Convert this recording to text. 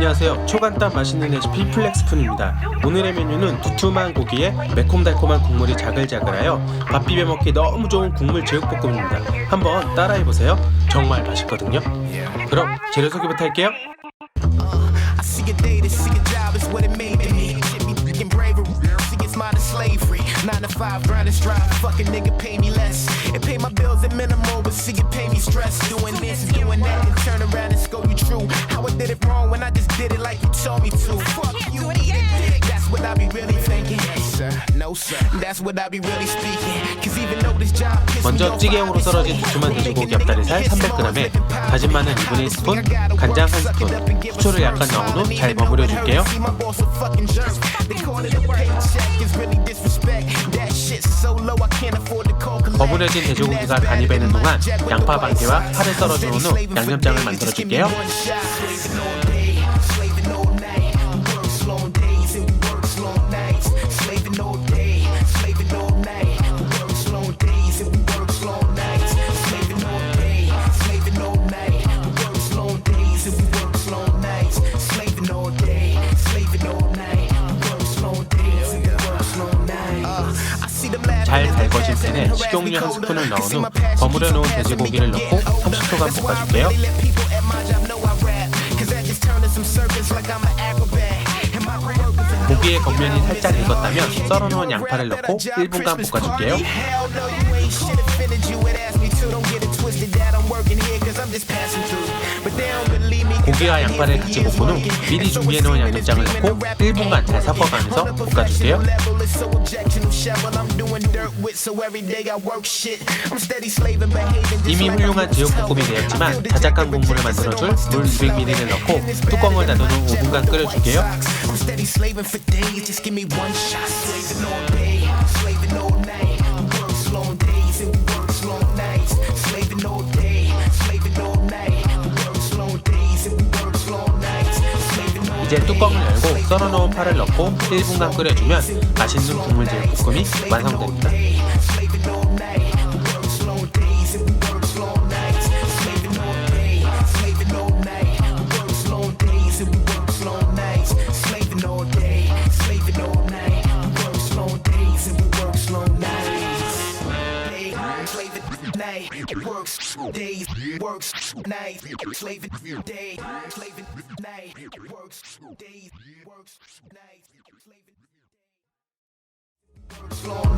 안녕하세요. 초간단 맛있는 레시피 플렉스푼입니다. 오늘의 메뉴는 두툼한 고기에 매콤달콤한 국물이 자글자글하여 밥 비벼 먹기 너무 좋은 국물 제육볶음입니다. 한번 따라해보세요. 정말 맛있거든요. 그럼 재료 소개부터 할게요. Slavery, 9 to 5, grind and strive. Fucking nigga pay me less. It pay my bills at minimal, but see it pay me stress. Doing this, doing that, and turn around and scold you true. How I did it wrong when I just did it like you told me to. Fuck you, eat a dick. That's what I be really thinking. Yes, sir. No, sir. That's what I be really speaking. Cause even though this job 먼저 찌개용으로 썰어진 두툼한 돼지고기 앞다리살 300g에 다진 마늘 2분의 1스푼, 간장 1스푼, 후추를 약간 넣은 후 잘 버무려 줄게요. 버무려진 돼지고기가 간이 배는 동안 양파 반 개와 파를 썰어준 후 양념장을 만들어 줄게요. 잘 달궈진 팬에 식용유 1스푼을 넣은 후 버무려 놓은 돼지고기를 넣고 30초간 볶아줄게요. 고기의 겉면이 살짝 익었다면 썰어놓은 양파를 넣고 1분간 볶아줄게요. 고기와 양파를 같이 볶은 후 미리 준비해놓은 양념장을 넣고 1분간 잘 섞어가면서 볶아줄게요. 이미 훌륭한 제육볶음이 되었지만 자작한 국물을 만들어줄 물 200ml를 넣고 뚜껑을 닫은 후 5분간 끓여줄게요. 이제 뚜껑을 열고 썰어놓은 파를 넣고 1분간 끓여주면 맛있는 국물 제육볶음이 완성됩니다. Works days, works nights, slaving day, slaving night, works days, works nights, slaving day, works long